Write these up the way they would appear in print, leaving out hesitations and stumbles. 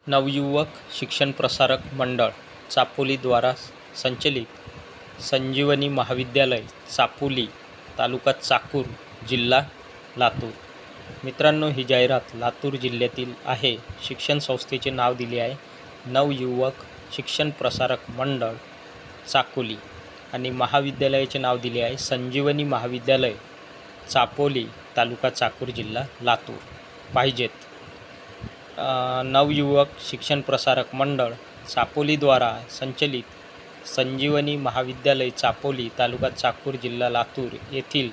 नवयुवक शिक्षण प्रसारक मंडळ चापोली द्वारा संचलित संजीवनी महाविद्यालय चापोली, तालुका चाकूर, जिल्हा लातूर। मित्रांनो, ही जाहिरात लातूर जिल्ह्यातील आहे। शिक्षण संस्थेचे नाव दिले आहे नवयुवक शिक्षण प्रसारक मंडळ चाकोली आणि महाविद्यालयाचे नाव दिले आहे संजीवनी महाविद्यालय चापोली, तालुका चाकूर, जिल्हा लातूर। पाहिजेत नवयुवक शिक्षण प्रसारक मंडळ चापोली द्वारा संचलित संजीवनी महाविद्यालय चापोली, तालुका चाकूर, जिल्हा लातूर येथील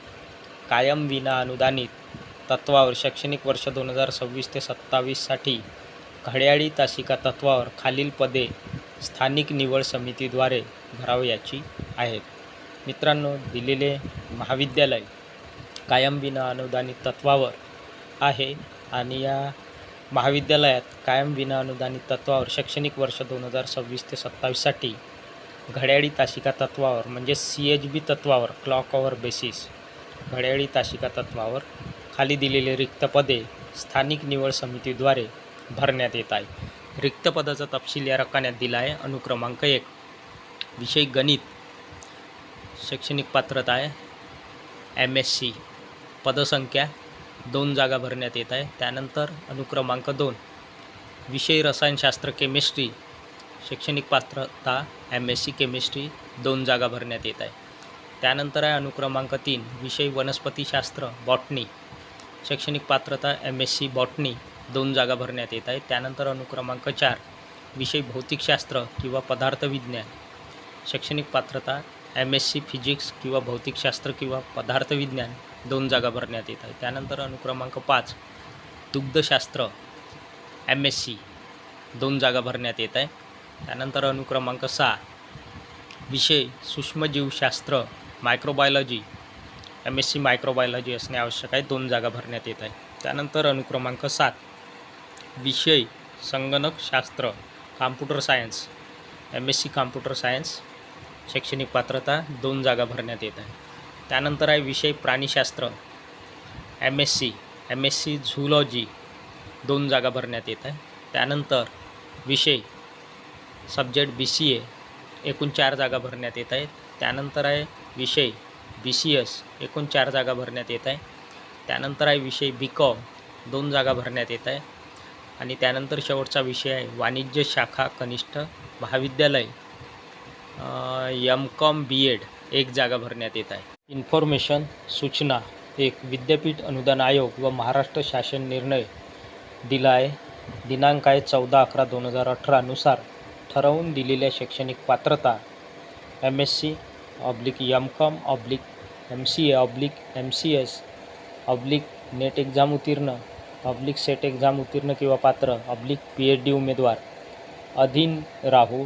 कायम विना अनुदानित तत्वावर शैक्षणिक वर्ष 2026 ते 27 साठी घड्याळी तासिका तत्वावर खालील पदे स्थानिक निवड समितीद्वारे भरावयाची आहेत। मित्रांनो, दिलेले महाविद्यालय कायम विना अनुदानित तत्वावर आहे आणि या महाविद्यालयात कायम विना अनुदानित तत्वावर शैक्षणिक वर्ष 2026 ते 27 साठी घड्याळी तासिका तत्वावर म्हणजे CHB तत्वावर क्लॉक अवर बेसिस घड्याळी तासिका तत्वावर खाली दिलेले रिक्त पदे स्थानिक निवड समितीद्वारे भरण्यात येत आहे। रिक्त पदाचा तपशील या रकान्यात दिला आहे। अनुक्रमांक 1 विषय गणित, शैक्षणिक पात्रता आहे MSc, पदसंख्या 2 जागा भरण्यात येत आहे। त्यानंतर अनुक्रमांक 2 विषय रसायनशास्त्र केमिस्ट्री, शैक्षणिक पात्रता MSc केमिस्ट्री 2 जागा भरण्यात येत आहे। त्यानंतर आहे अनुक्रमांक 3 विषय वनस्पतीशास्त्र बॉटनी, शैक्षणिक पात्रता MSc बॉटनी 2 जागा भरण्यात येत आहे। त्यानंतर अनुक्रमांक 4 विषय भौतिकशास्त्र किंवा पदार्थ विज्ञान, शैक्षणिक पात्रता MSc फिजिक्स किंवा भौतिकशास्त्र किंवा पदार्थ विज्ञान 2 जागा भरण्यात येत आहे। त्यानंतर अनुक्रमांक 5 दुग्धशास्त्र MSc 2 जागा भरण्यात येत आहे। त्यानंतर अनुक्रमांक 6 विषय सूक्ष्मजीवशास्त्र मायक्रोबायोलॉजी, MSc मायक्रोबायोलॉजी असणे आवश्यक आहे, 2 जागा भरण्यात येत आहे। त्यानंतर अनुक्रमांक 7 विषय संगणकशास्त्र computer science, MSc computer science, शैक्षणिक पात्रता 2 जागा भरण्यात येत आहे। त्यानंतर आहे विषय प्राणीशास्त्र MSc झूलॉजी 2 जागा भरण्यात येत आहे। त्यानंतर विषय सब्जेक्ट BCA एकूण 4 जागा भरण्यात येत आहेत। त्यानंतर आहे विषय BCS एकूण 4 जागा भरण्यात येत आहे। त्यानंतर आहे विषय BCom 2 जागा भरण्यात येत आहे आणि त्यानंतर शेवटचा विषय आहे वाणिज्य शाखा कनिष्ठ महाविद्यालय MCom BEd 1 जागा भरण्यात येत आहे। इन्फॉर्मेशन सूचना 1 विद्यापीठ अनुदान आयोग व महाराष्ट्र शासन निर्णय दिला आहे। दिनांक आहे 14/11/2018 नुसार ठरवून दिलेल्या शैक्षणिक पात्रता MSc/MCA/MCS/ नेट एक्झाम उत्तीर्ण /सेट एक्झाम उत्तीर्ण किंवा पात्र PhD उमेदवार अधीन राहू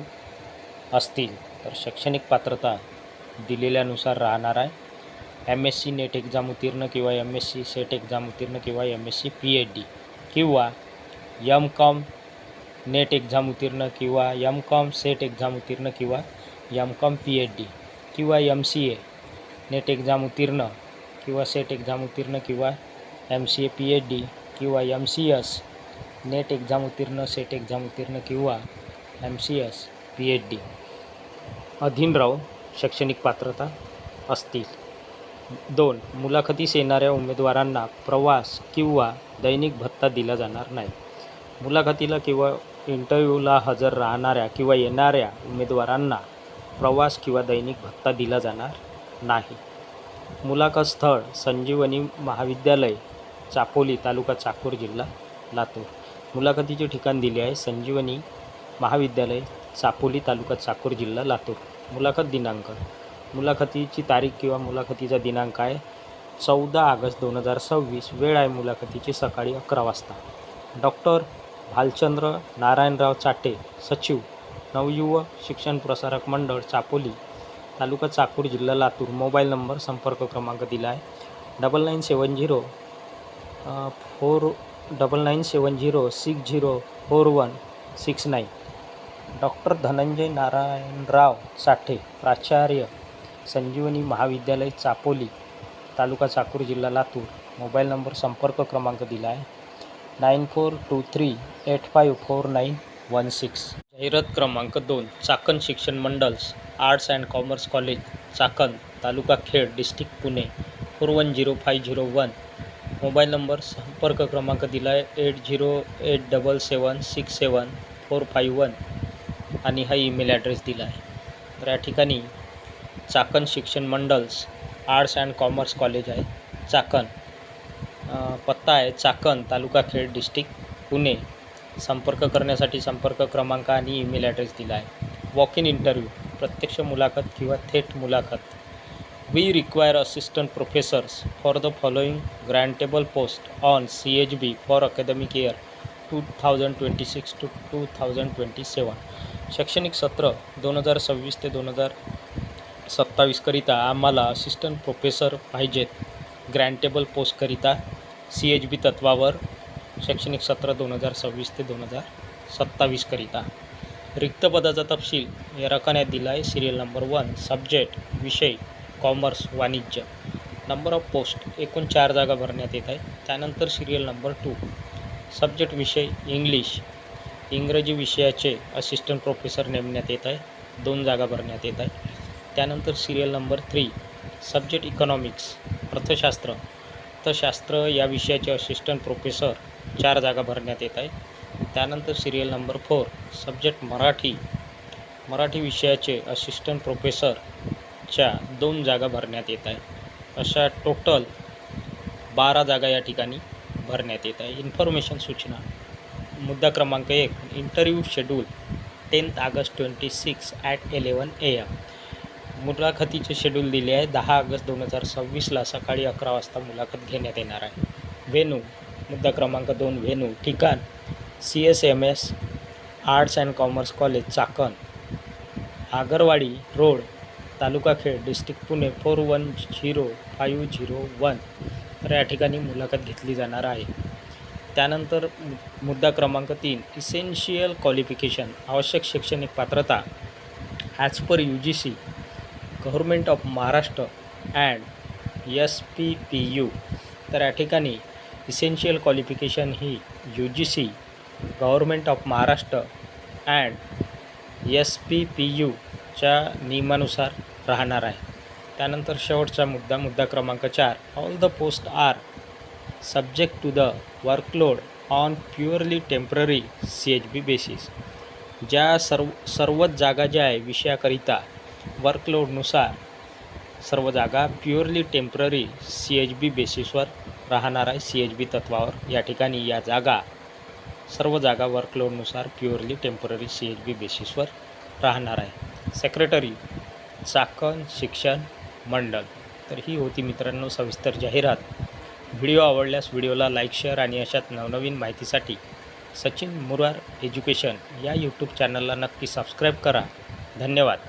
असतील तर शैक्षणिक पात्रता दिलेल्यानुसार राहणार आहे। MSc नेट एक्झाम उत्तीर्ण किंवा MSc सेट एक्झाम उत्तीर्ण किंवा MSc PhD किंवा MCom नेट एक्झाम उत्तीर्ण किंवा MCom सेट एक्झाम उत्तीर्ण किंवा MCom PhD किंवा MCA नेट एक्झाम उत्तीर्ण किंवा सेट एक्झाम उत्तीर्ण किंवा MCA PhD किंवा MCS नेट एक्झाम उत्तीर्ण सेट एक्झाम उत्तीर्ण किंवा MCS PhD अधीन राहून शैक्षणिक पात्रता असतील। 2 मुलाखतीस येणाऱ्या उमेदवारांना प्रवास किंवा दैनिक भत्ता दिला जाणार नाही। मुलाखतीला किंवा इंटरव्ह्यूला हजर राहणाऱ्या किंवा येणाऱ्या उमेदवारांना प्रवास किंवा दैनिक भत्ता दिला जाणार नाही। मुलाखत स्थळ संजीवनी महाविद्यालय चापोली, तालुका चाकूर, जिल्हा लातूर। मुलाखतीचे ठिकाण दिले आहे संजीवनी महाविद्यालय चापोली, तालुका चाकूर, जिल्हा लातूर। मुलाखत दिनांक, मुलाखतीची तारीख किंवा मुलाखतीचा दिनांक आहे 14 ऑगस्ट 2026। वेळ आहे मुलाखतीची सकाळी 11 वाजता। डॉक्टर भालचंद्र नारायणराव चाटे, सचिव, नवयुवक शिक्षण प्रसारक मंडळ चापोली, तालुका चाकूर, जिल्हा लातूर। मोबाईल नंबर संपर्क क्रमांक दिला आहे 9970604169। डॉक्टर धनंजय नारायणराव चाटे, प्राचार्य, संजीवनी महाविद्यालय चापोली, तालुका चाकूर, जिल्हा लातूर। मोबाईल नंबर संपर्क क्रमांक दिला आहे 94238549 जाहिरात क्रमांक 2 चाकण शिक्षण mandals arts and commerce college Chakan taluka Khed district Pune 410501. Mobile number संपर्क क्रमांक दिला आहे 8087767451 आणि हा ईमेल ॲड्रेस दिला आहे. तर या ठिकाणी चाकण शिक्षण mandals arts and commerce college आहे चाकण. पत्ता आहे चाकण तालुका खेड डिस्ट्रिक्ट पुणे. संपर्क करण्यासाठी संपर्क क्रमांक आणि ईमेल ॲड्रेस दिला आहे. वॉक इन इंटरव्ह्यू प्रत्यक्ष मुलाखत किंवा थेट मुलाखत. We require assistant professors for the following grantable post on CHB for academic year 2026 to 2027. शैक्षणिक सत्र 2026 ते 2027 करिता आम्हाला असिस्टंट प्रोफेसर पाहिजेत. ग्रँटेबल पोस्टकरिता CHB तत्वावर शैक्षणिक सत्र 2026 ते 2027 करिता. रिक्त पदाचा तपशील या रकान्यात दिला आहे. सिरियल नंबर 1 सब्जेक्ट विषय कॉमर्स वाणिज्य. नंबर ऑफ पोस्ट एकूण 4 जागा भरण्यात येत आहे. त्यानंतर सिरियल नंबर 2 सब्जेक्ट विषय इंग्लिश इंग्रजी विषयाचे असिस्टंट प्रोफेसर नेमण्यात येत आहे. 2 जागा भरण्यात येत आहे. त्यानंतर सिरियल नंबर 3 सब्जेक्ट इकॉनॉमिक्स अर्थशास्त्र या विषयाचे असिस्टंट प्रोफेसर 4 जागा भरण्यात येत आहे. त्यानंतर सिरियल नंबर 4 सब्जेक्ट मराठी विषयाचे असिस्टंट प्रोफेसरच्या 2 जागा भरण्यात येत आहे. अशा टोटल 12 जागा या ठिकाणी भरण्यात येत आहे. इन्फॉर्मेशन सूचना मुद्दा क्रमांक 1 interview schedule 10 August 26 at 11 AM. मुलाखतीचे शेड्यूल दिले आहे. 10 ऑगस्ट 2026ला सकाळी 11 वाजता मुलाखत घेण्यात येणार आहे. व्हेन्यू मुद्दा क्रमांक 2 व्हेन्यू ठिकाण CSMS arts and commerce college Chakan Agarwadi road taluka Khed district Pune 410501. तर या ठिकाणी मुलाखत घेतली जाणार आहे. त्यानंतर मुद्दा क्रमांक 3 इसेन्शियल क्वालिफिकेशन आवश्यक शैक्षणिक पात्रता as per UGC government of Maharashtra and SPPU. तर या ठिकाणी इसेन्शियल क्वालिफिकेशन ही UGC government of Maharashtra and SPPUच्या नियमानुसार राहणार आहे. त्यानंतर शेवटचा मुद्दा क्रमांक 4 all the post are subject to the workload on purely temporary CHB basis. ज्या सर्वच जागा ज्या आहे विषयाकरिता वर्कलोडनुसार सर्व जागा प्युअरली टेम्पररी CHB बेसिसवर राहणार आहे. CHB तत्वावर या ठिकाणी या सर्व जागा वर्कलोडनुसार प्युअरली टेम्पररी CHB बेसिसवर राहणार आहे. सेक्रेटरी चाकण शिक्षण मंडळ. तर ही होती मित्रांनो सविस्तर जाहिरात. व्हिडिओ आवडल्यास व्हिडिओला लाईक शेअर आणि अशाच नवनवीन माहितीसाठी सचिन मुरार एज्युकेशन या यूट्यूब चॅनलला नक्की सबस्क्राईब करा. धन्यवाद.